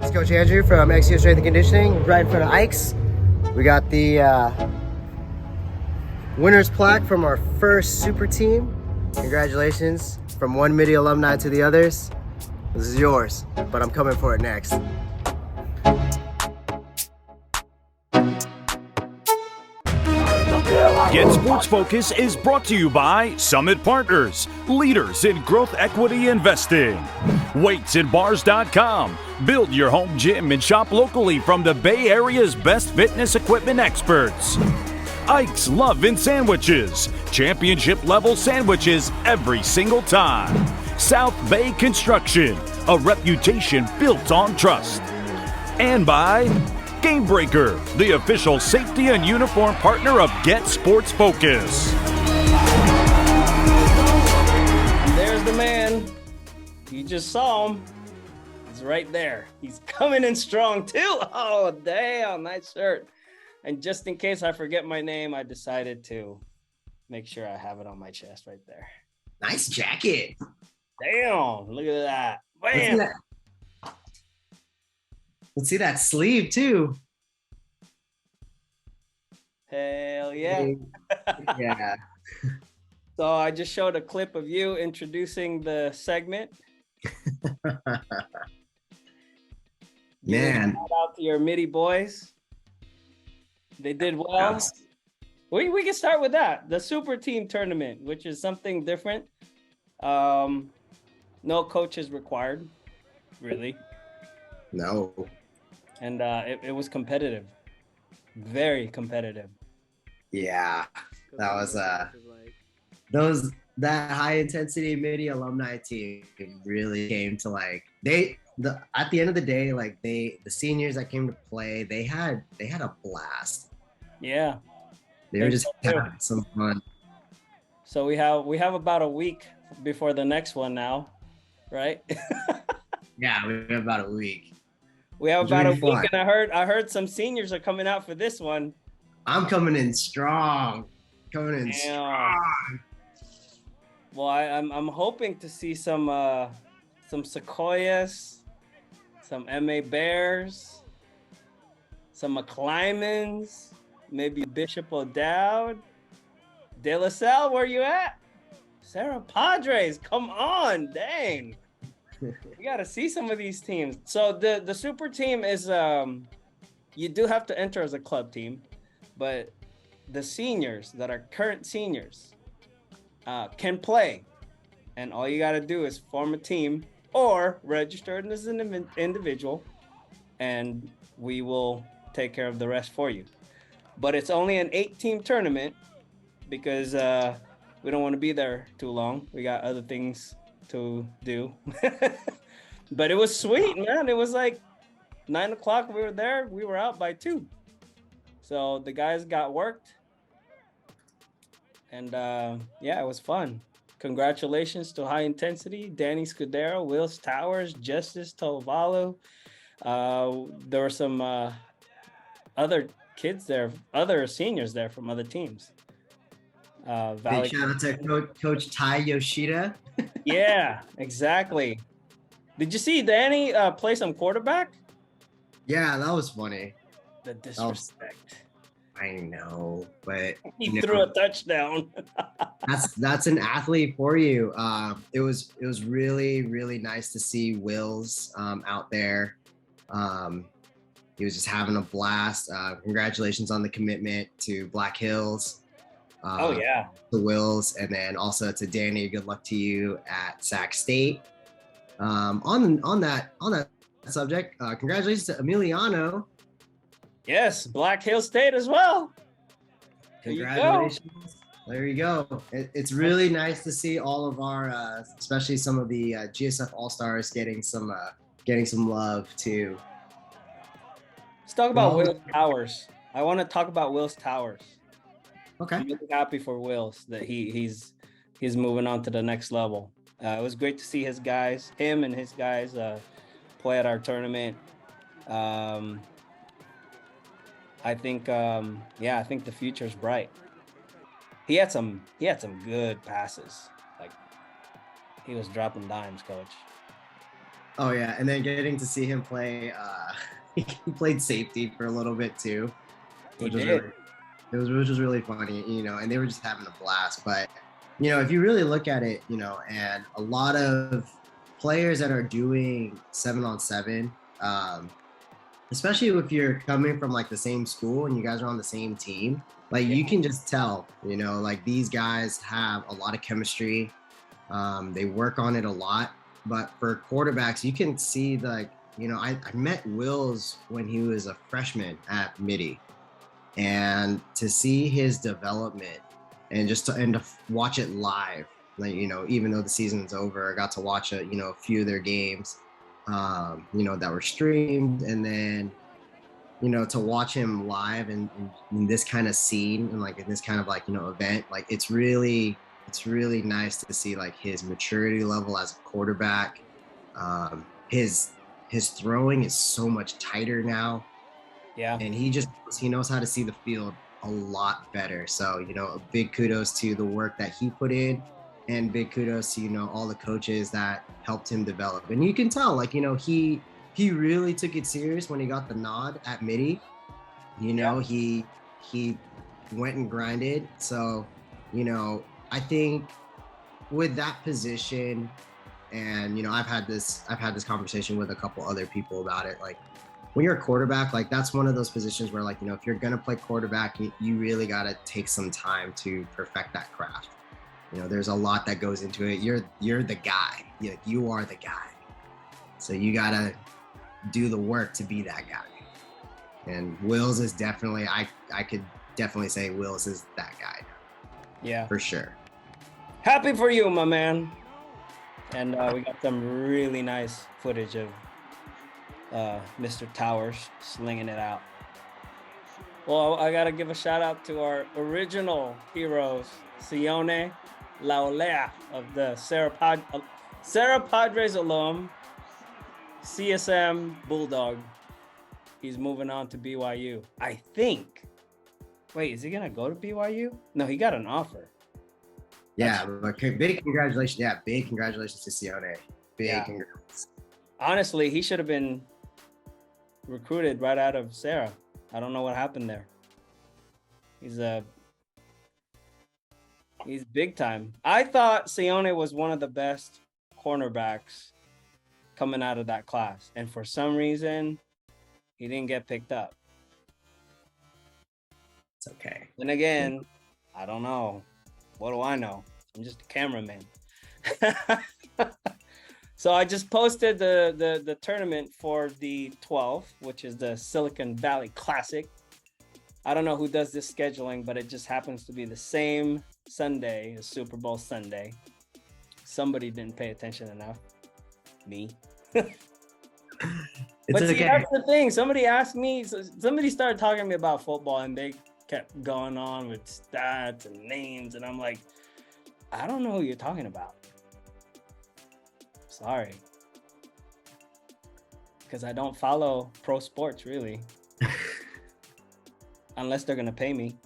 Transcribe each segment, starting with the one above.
It's Coach Andrew from XIOS Strength and Conditioning, right in front of Ike's. We got the winner's plaque from our first super team. Congratulations from one Mitty alumni to the others. This is yours, but I'm coming for it next. GetSportsFocus is brought to you by Summit Partners, leaders in growth equity investing. Weightsandbars.com. Build your home gym and shop locally from the Bay Area's best fitness equipment experts. Ike's Love in Sandwiches. Championship level sandwiches every single time. South Bay Construction. A reputation built on trust. And by Game Breaker, the official safety and uniform partner of GetSportsFocus. And there's the man. You just saw him. He's right there. He's coming in strong too. Oh, damn, nice shirt. And just in case I forget my name, I decided to make sure I have it on my chest right there. Nice jacket. Damn, look at that. Bam. Let's see that sleeve too. Hell yeah. Yeah. So I just showed a clip of you introducing the segment. Man. Shout out to your Mitty boys. They did well. Yes. We can start with that. The super team tournament, which is something different. No coaches required, really. No. And it was competitive. Very competitive. Yeah. That was that high intensity Mitty alumni team really came to at the end of the day, the seniors that came to play, they had a blast. Yeah. They were just having some fun. So we have about a week before the next one now, right? Yeah, we have about a week. We have about a week, and I heard some seniors are coming out for this one. I'm coming in strong. Strong. Well, I'm hoping to see some Sequoias, some MA Bears, some McClymans, maybe Bishop O'Dowd, De La Salle, where you at? Sarah Padres, come on, dang. We got to see some of these teams. So the super team is, you do have to enter as a club team, but the seniors that are current seniors can play. And all you got to do is form a team or register as an individual, and we will take care of the rest for you. But it's only an 8-team tournament because we don't want to be there too long. We got other things to do. But it was sweet, man. It was like 9 o'clock. We were there. We were out by 2. So the guys got worked. And yeah, it was fun. Congratulations to High Intensity, Danny Scudero, Wills Towers, Justice Tovalu. There were some other kids there, other seniors there from other teams. Big shout out to Coach Tai Yoshida. Yeah, exactly. Did you see Danny play some quarterback? Yeah, that was funny. The disrespect. I know, but he threw a touchdown. that's an athlete for you. It was really, really nice to see Wills out there. He was just having a blast. Congratulations on the commitment to Black Hills. Oh yeah, to Wills, and then also to Danny. Good luck to you at Sac State. On that subject, congratulations to Emiliano. Yes, Black Hill State as well. Congratulations. There you go. It's really nice to see all of our, especially some of the GSF All-Stars getting some love too. Let's talk about Wills Towers. I want to talk about Wills Towers. Okay. I'm really happy for Wills that he's moving on to the next level. It was great to see him and his guys play at our tournament. I think the future's bright. He had some good passes. Like, he was dropping dimes, coach. Oh yeah, and then getting to see him play, he played safety for a little bit too, He which was did. really, which was really funny, and they were just having a blast. But if you really look at it, and a lot of players that are doing 7-on-7, especially if you're coming from like the same school and you guys are on the same team, like you can just tell, like these guys have a lot of chemistry. They work on it a lot. But for quarterbacks, you can see I met Wills when he was a freshman at Mitty, and to see his development and to watch it live, like even though the season's over, I got to watch a few of their games, that were streamed, and then to watch him live and in this kind of scene and like in this kind of event, like it's really nice to see like his maturity level as a quarterback. His throwing is so much tighter now. Yeah. And he knows how to see the field a lot better. So, a big kudos to the work that he put in, and big kudos to, all the coaches that helped him develop. And you can tell, like, he really took it serious when he got the nod at Mitty. He went and grinded. So, I think with that position, and I've had this conversation with a couple other people about it. Like when you're a quarterback, like that's one of those positions where like if you're gonna play quarterback, you really gotta take some time to perfect that craft. There's a lot that goes into it. You're the guy. You are the guy. So you gotta do the work to be that guy. And Wills is definitely I could definitely say Wills is that guy. Yeah, for sure. Happy for you, my man. And we got some really nice footage of Mr. Towers slinging it out. Well, I gotta give a shout out to our original heroes, Cedeño Lara of the Serra Padres alum, CSM Bulldog. He's moving on to BYU, I think. Wait, is he gonna go to BYU? No, he got an offer. Yeah, big congratulations. Yeah, big congratulations to Cedeño. Big congrats. Honestly, he should have been recruited right out of Serra. I don't know what happened there. He's big time. I thought Cedeño was one of the best cornerbacks coming out of that class, and for some reason, he didn't get picked up. It's okay. And again, I don't know. What do I know? I'm just a cameraman. So I just posted the tournament for the 12th, which is the Silicon Valley Classic. I don't know who does this scheduling, but it just happens to be the same Sunday as Super Bowl Sunday. Somebody didn't pay attention enough. Me. But see, that's the thing. Somebody asked me, somebody started talking to me about football, and they kept going on with stats and names, and I'm like, I don't know who you're talking about. Sorry. Because I don't follow pro sports, really. Unless they're going to pay me.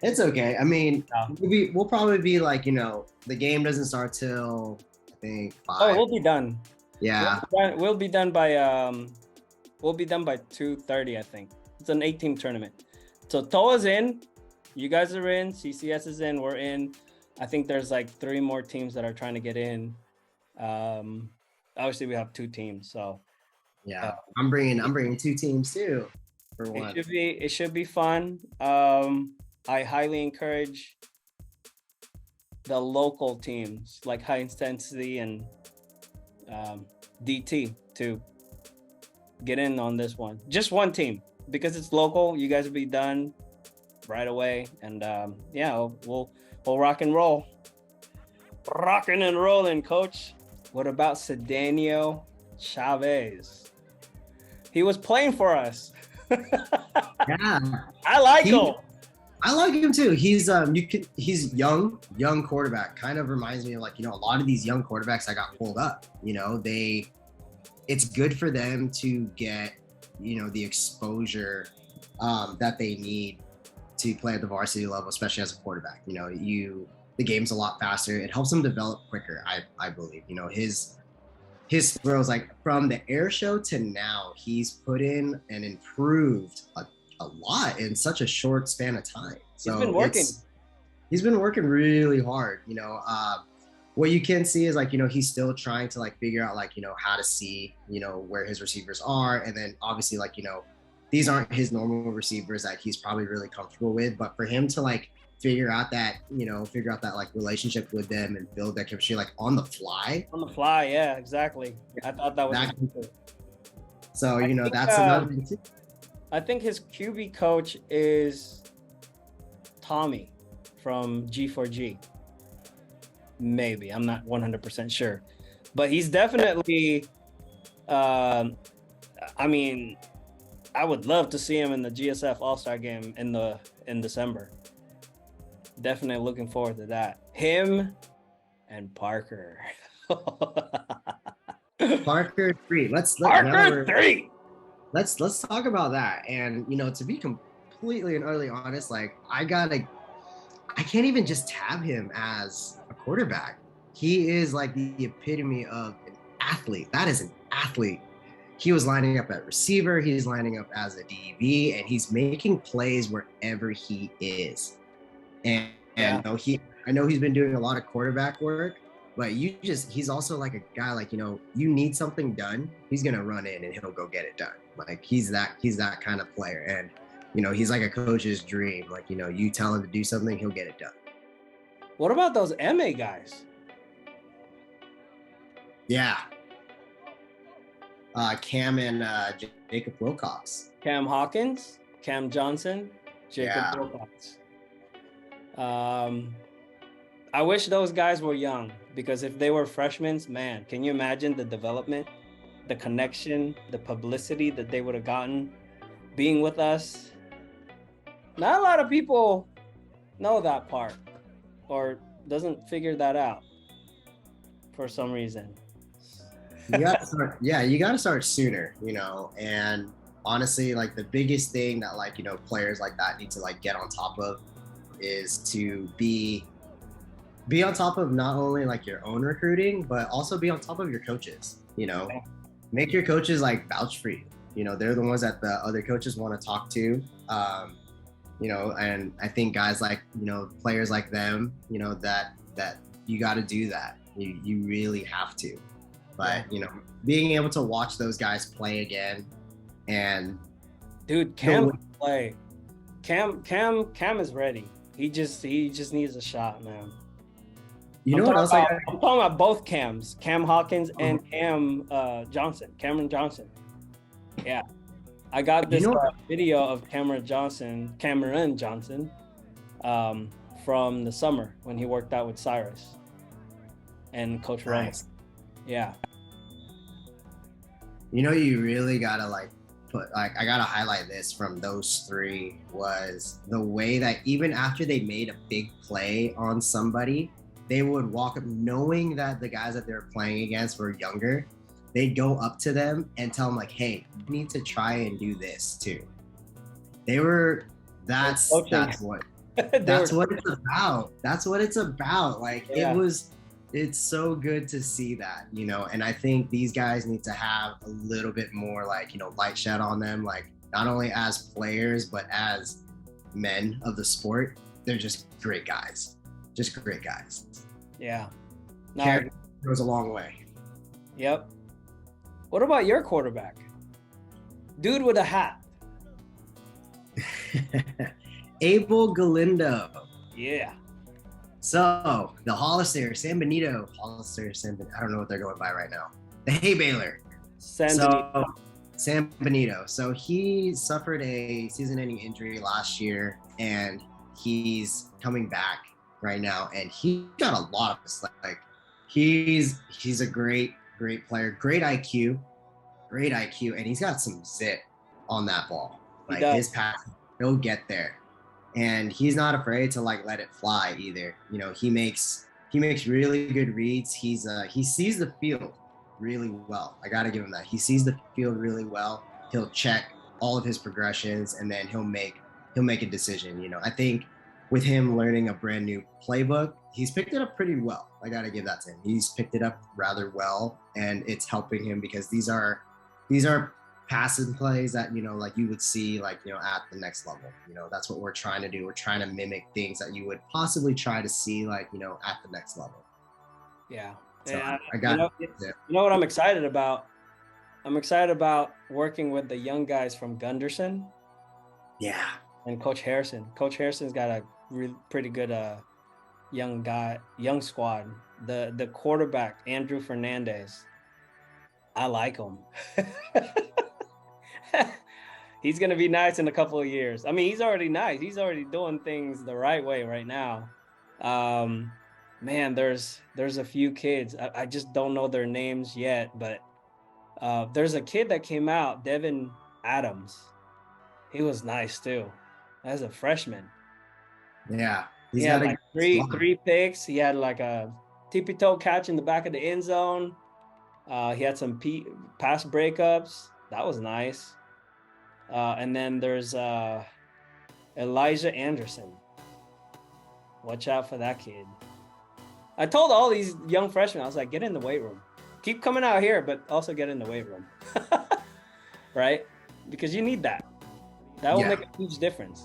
It's okay. I mean, we'll probably be like, the game doesn't start till, I think, 5. Oh, we'll be done. Yeah. We'll be done by 2:30, I think. It's an 8-team tournament. So TOA's in, you guys are in, CCS is in, we're in. I think there's like 3 more teams that are trying to get in. Obviously we have 2 teams, so yeah. I'm bringing 2 teams too for one. It should be fun. I highly encourage the local teams like High Intensity and DT to get in on this one. Just one team. Because it's local, you guys will be done right away, and we'll rock and roll. Rocking and rolling, coach. What about Cedeño Chavez? He was playing for us. Yeah, I like him. I like him too. He's young quarterback. Kind of reminds me of like, a lot of these young quarterbacks that got pulled up. It's good for them to get the exposure that they need to play at the varsity level, especially as a quarterback. The game's a lot faster. It helps them develop quicker, I believe. his throws, like from the air show to now, he's put in and improved a lot in such a short span of time. So He's been working. He's been working really hard, what you can see is like, he's still trying to like figure out like, how to see, where his receivers are. And then obviously like, these aren't his normal receivers that he's probably really comfortable with, but for him to like figure out that like relationship with them and build that chemistry like on the fly. Yeah, exactly. I thought that was so, that's another thing too. I think his QB coach is Tommy from G4G. Maybe, I'm not 100% sure, but he's definitely, I mean, I would love to see him in the GSF All-Star game in December. Definitely looking forward to that. Him and Parker. Parker 3. Let's talk about that. And to be completely and utterly honest, like I can't even just tab him as a quarterback. He is like the epitome of an athlete. That is an athlete. He was lining up at receiver. He's lining up as a DB, and he's making plays wherever he is. And I know he's been doing a lot of quarterback work, but he's also like a guy like, you need something done, he's gonna run in and he'll go get it done. Like he's that kind of player. And he's like a coach's dream. Like, you tell him to do something, he'll get it done. What about those MA guys? Yeah. Cam and Jacob Wilcox. Cam Hawkins, Cam Johnson, Jacob Wilcox. I wish those guys were young, because if they were freshmen, man, can you imagine the development, the connection, the publicity that they would have gotten being with us? Not a lot of people know that part or doesn't figure that out for some reason. You gotta start sooner, and honestly, like the biggest thing that like, players like that need to like get on top of is to be on top of not only like your own recruiting, but also be on top of your coaches, make your coaches like vouch for you. They're the ones that the other coaches want to talk to. And I think guys like, players like them, that you got to do that. You really have to. But, being able to watch those guys play again and dude, Cam will play. Cam is ready. He just needs a shot, man. I'm talking about both Cams, Cam Hawkins and Cameron Johnson. Yeah. I got this video of Cameron Johnson, from the summer when he worked out with Cyrus and Coach Rice. Yeah. You really gotta I gotta highlight this from those three, was the way that even after they made a big play on somebody, they would walk up knowing that the guys that they were playing against were younger. They'd go up to them and tell them like, hey, you need to try and do this too. That's what it's about. That's what it's about. Like it's so good to see that, and I think these guys need to have a little bit more like, light shed on them, like not only as players, but as men of the sport. They're just great guys. Yeah. Character goes a long way. Yep. What about your quarterback? Dude with a hat. Abel Galindo. Yeah. So the Hollister, San Benito, I don't know what they're going by right now. The hay baler. San Benito. So he suffered a season-ending injury last year, and he's coming back right now, and he got a lot of like he's a great player, great IQ, and he's got some zip on that ball. Like his pass, he'll get there. And he's not afraid to like let it fly either. He makes really good reads. He sees the field really well. I gotta give him that. He sees the field really well. He'll check all of his progressions, and then he'll make a decision. I think with him learning a brand new playbook, he's picked it up pretty well. I got to give that to him. He's picked it up rather well, and it's helping him because these are passing plays that, you know, like you would see like, you know, at the next level. You know, that's what we're trying to do. We're trying to mimic things that you would possibly try to see like, you know, at the next level. Yeah. So And I got you know what I'm excited about? I'm excited about working with the young guys from Gunderson. Yeah. And Coach Harrison. Coach Harrison's got a pretty good young squad. The quarterback, Andrew Fernandez, I like him. He's gonna be nice in a couple of years. I mean, he's already nice. He's already doing things the right way right now. Man, there's a few kids. I just don't know their names yet, but there's a kid that came out, Devin Adams. He was nice too, as a freshman. Yeah, he had like three picks. He had like a tippy-toe catch in the back of the end zone. He had some pass breakups. That was nice. And then there's Elijah Anderson. Watch out for that kid. I told all these young freshmen, I was like, get in the weight room. Keep coming out here, but also get in the weight room. Right? Because you need that. That will make a huge difference.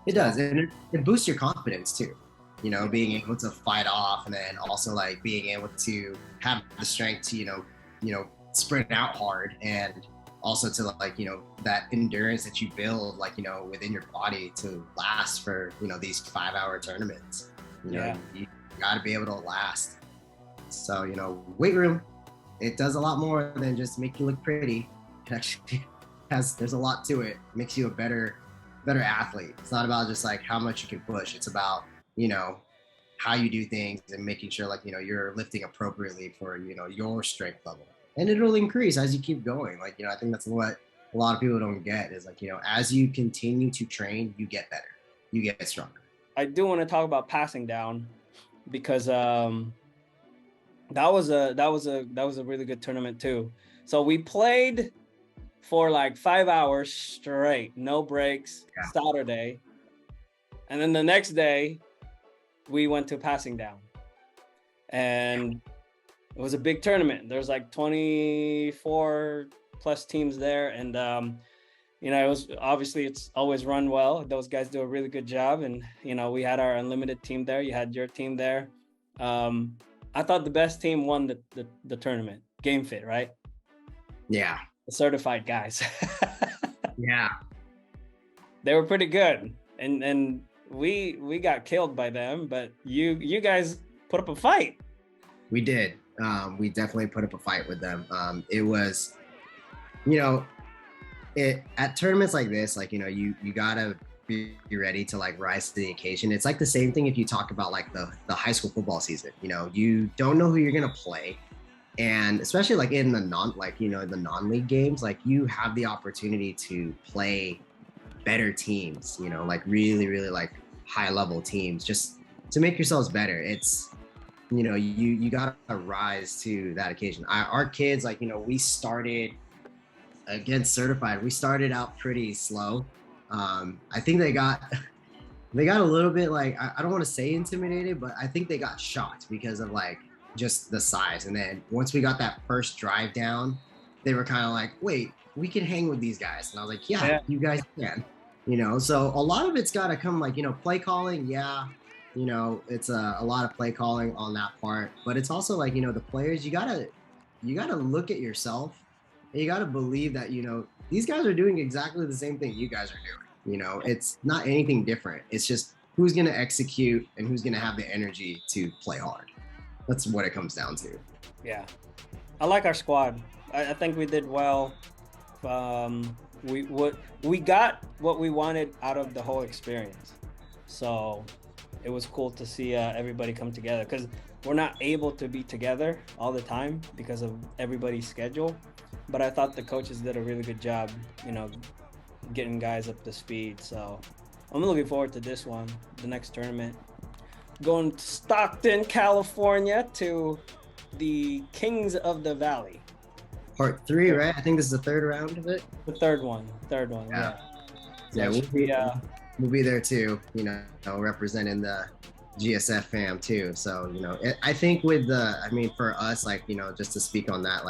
It does. And it boosts your confidence too. You know, being able to fight off, and then also like being able to have the strength to, you know, sprint out hard, and also to like, you know, that endurance that you build, like, you know, within your body to last for, you know, these 5-hour tournaments. You know, you got to be able to last. So, you know, weight room, it does a lot more than just make you look pretty. It actually there's a lot to it. It makes you a better athlete. It's not about just like how much you can push. It's about, you know, how you do things and making sure like, you know, you're lifting appropriately for, you know, your strength level. And it'll increase as you keep going. Like, you know, I think that's what a lot of people don't get is like, you know, as you continue to train, you get better, you get stronger. I do want to talk about passing down because that was a really good tournament too. So we played for like 5 hours straight, no breaks, Saturday. And then the next day we went to passing down, and it was a big tournament. There's like 24 plus teams there. And, you know, it was obviously it's always run well. Those guys do a really good job. And, you know, we had our unlimited team there. You had your team there. I thought the best team won the tournament. Game Fit, right? Yeah. The certified guys. Yeah. They were pretty good. And we got killed by them, but you guys put up a fight. We did. We definitely put up a fight with them. It was, you know, at tournaments like this, like, you know, you gotta be ready to like rise to the occasion. It's like the same thing if you talk about like the high school football season. You know, you don't know who you're gonna play, and especially like in the non-league games, like you have the opportunity to play better teams. You know, like really, really like high level teams, just to make yourselves better. It's, you know, you gotta rise to that occasion. Our kids, like, you know, we started against certified. We started out pretty slow. I think they got a little bit like, I don't want to say intimidated, but I think they got shocked because of like just the size. And then once we got that first drive down, they were kind of like, wait, we can hang with these guys. And I was like, yeah. You guys can, you know. So a lot of it's got to come like, you know, play calling. Yeah. You know, it's a lot of play calling on that part, but it's also like, you know, the players, you gotta look at yourself, and you gotta believe that, you know, these guys are doing exactly the same thing you guys are doing. You know, it's not anything different. It's just who's gonna execute and who's gonna have the energy to play hard. That's what it comes down to. Yeah, I like our squad. I think we did well. We got what we wanted out of the whole experience. So it was cool to see everybody come together, because we're not able to be together all the time because of everybody's schedule. But I thought the coaches did a really good job, you know, getting guys up to speed. So I'm looking forward to this one, the next tournament. Going to Stockton, California, to the Kings of the Valley. Part 3, right? I think this is the third round of it. The third one, yeah. So we'll be there too. Representing the GSF fam too. So I think for us, just to speak on that,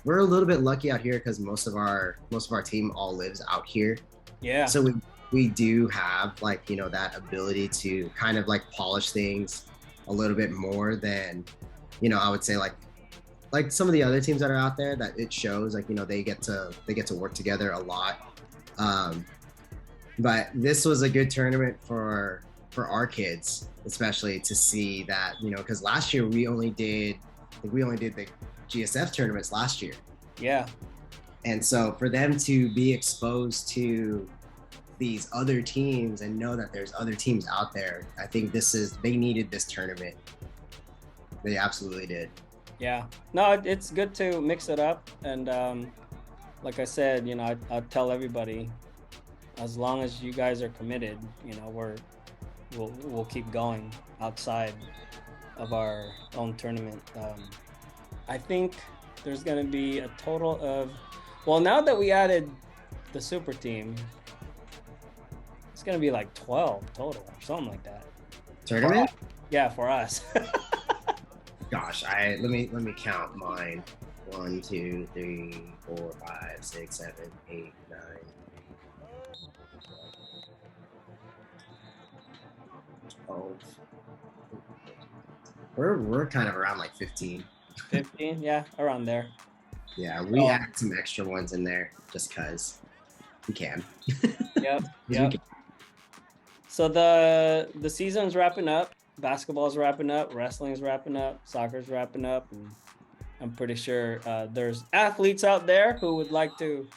we're a little bit lucky out here because most of our team all lives out here. Yeah. So we do have that ability to kind of polish things a little bit more than I would say like some of the other teams that are out there, that it shows they get to work together a lot. But this was a good tournament for our kids, especially to see that, because last year we only did the GSF tournaments last year. Yeah. And so for them to be exposed to these other teams and know that there's other teams out there, I think they needed this tournament. They absolutely did. Yeah. No, it's good to mix it up. And like I said, I tell everybody, as long as you guys are committed, we'll keep going outside of our own tournament. I think there's going to be a total of, now that we added the super team, it's going to be like 12 total or something like that. Tournament? Yeah, for us. Gosh, let me count mine. 1, 2, 3, 4, 5, 6, 7, 8, 9. We're kind of around 15. 15, yeah, around there. Yeah, we add some extra ones in there just because we can. Yep. So the season's wrapping up. Basketball's wrapping up. Wrestling's wrapping up. Soccer's wrapping up. And I'm pretty sure there's athletes out there who would like to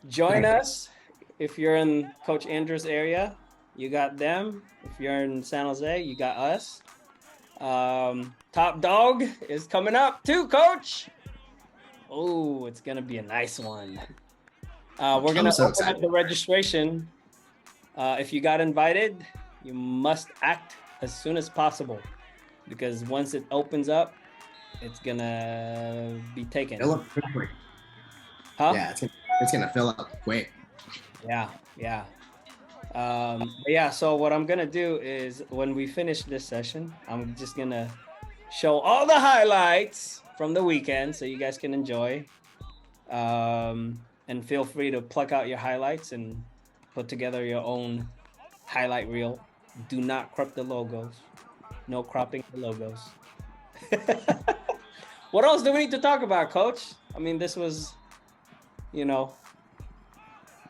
join us. If you're in Coach Andrew's area, you got them. If you're in San Jose, you got us. Top Dog is coming up too, Coach. Oh, it's gonna be a nice one. We're gonna open up the registration. If you got invited, you must act as soon as possible, because once it opens up, it's gonna be taken. Fill up quick. Huh? Yeah, it's gonna fill up quick. Yeah. So what I'm gonna do is, when we finish this session, I'm just gonna show all the highlights from the weekend so you guys can enjoy. And feel free to pluck out your highlights and put together your own highlight reel. Do not crop the logos. No cropping the logos. What else do we need to talk about, Coach? I mean, this was,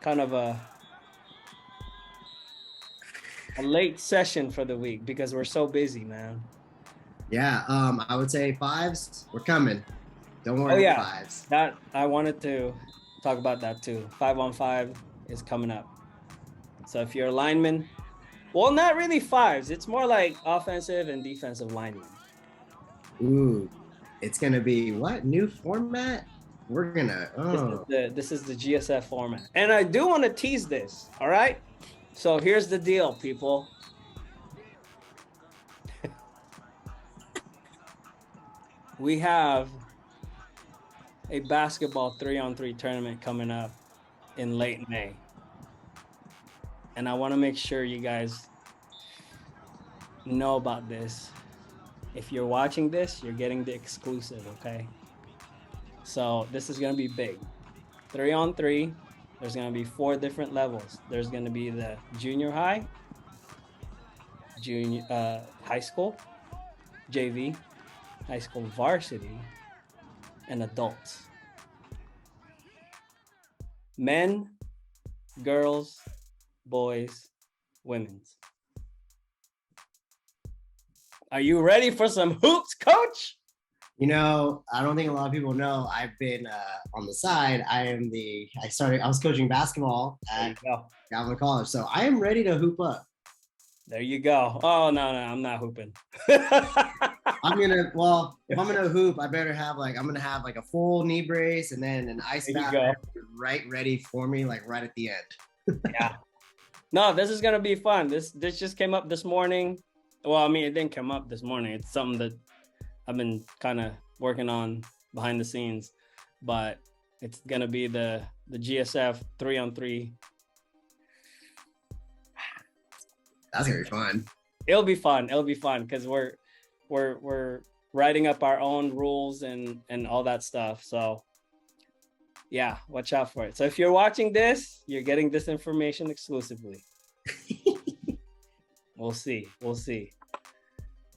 kind of a late session for the week because we're so busy, man. Yeah, I would say fives, we're coming. Don't worry, fives. That I wanted to talk about that too. 5-on-5 is coming up. So if you're a lineman, well, not really fives. It's more like offensive and defensive linemen. Ooh, it's gonna be what? New format? We're gonna. Oh. This is the GSF format, and I do want to tease this. All right. So here's the deal, people. We have a basketball 3-on-3 tournament coming up in late May. And I want to make sure you guys know about this. If you're watching this, you're getting the exclusive, okay? So this is going to be big. 3-on-3. There's going to be 4 different levels. There's going to be the junior high, high school, JV, high school varsity, and adults. Men, girls, boys, women's. Are you ready for some hoops, Coach? I don't think a lot of people know I've been on the side. I was coaching basketball at Galvin College. So I am ready to hoop up. There you go. Oh, no, I'm not hooping. if I'm gonna hoop, I better have I'm gonna have a full knee brace and then an ice bath right ready for me, right at the end. Yeah. No, this is gonna be fun. This just came up this morning. Well, I mean, it didn't come up this morning. It's something that I've been kind of working on behind the scenes, but it's gonna be the GSF 3-on-3 That's gonna be fun. It'll be fun. It'll be fun because we're writing up our own rules and all that stuff. So yeah, watch out for it. So if you're watching this, you're getting this information exclusively. We'll see.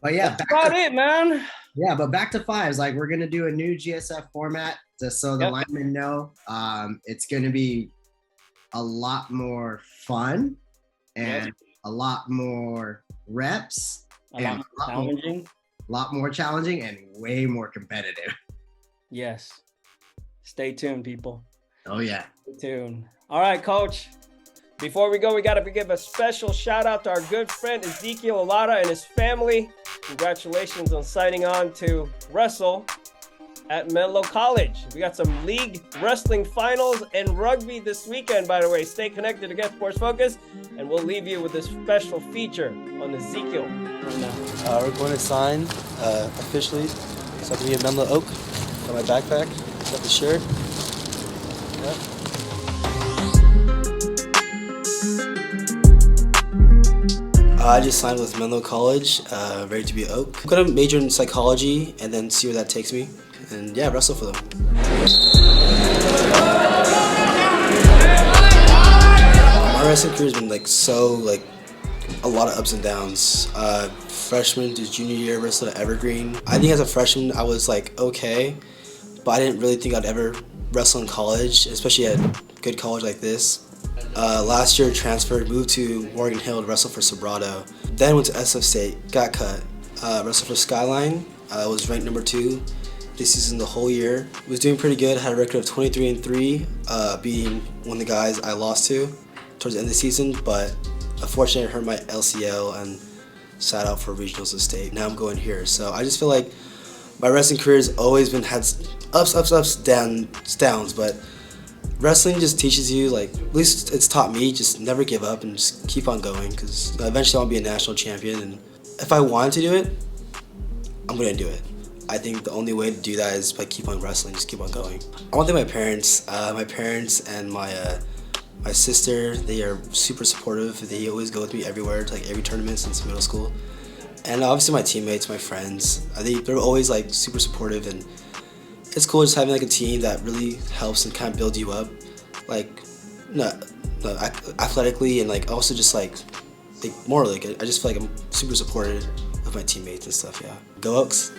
But yeah, that's about it, man. Yeah, but back to fives. Like, we're gonna do a new GSF format just so the linemen know. It's gonna be a lot more fun and a lot more reps, a lot more challenging and way more competitive. Yes. Stay tuned, people. Oh yeah. Stay tuned. All right, Coach. Before we go, we got to give a special shout out to our good friend Ezekiel Lara and his family. Congratulations on signing on to wrestle at Menlo College. We got some league wrestling finals and rugby this weekend, by the way. Stay connected to GetSportsFocus, and we'll leave you with this special feature on Ezekiel right now. We're going to sign officially, so I can be a Menlo Oak. Got my backpack, got the shirt. Yep. I just signed with Menlo College, ready to be Oak. I'm gonna major in psychology and then see where that takes me. And yeah, wrestle for them. My wrestling career has been a lot of ups and downs. Freshman to junior year, wrestled at Evergreen. I think as a freshman, I was okay, but I didn't really think I'd ever wrestle in college, especially at a good college like this. Last year, transferred, moved to Morgan Hill to wrestle for Sobrato. Then went to SF State, got cut. Wrestled for Skyline, was ranked number 2 this season the whole year. Was doing pretty good, had a record of 23-3, beating one of the guys I lost to towards the end of the season, but unfortunately I hurt my LCL and sat out for regionals of state. Now I'm going here, so I just feel like my wrestling career has always had ups, downs, but wrestling just teaches you, at least it's taught me, just never give up and just keep on going, because eventually I want to be a national champion, and if I wanted to do it, I'm going to do it. I think the only way to do that is by keep on wrestling, just keep on going. I want to thank my parents and my sister. They are super supportive. They always go with me everywhere, to every tournament since middle school. And obviously my teammates, my friends, they're always super supportive, and it's cool just having a team that really helps and kind of build you up, athletically, and also just morally. I just feel I'm super supported of my teammates and stuff. Yeah, go Oaks.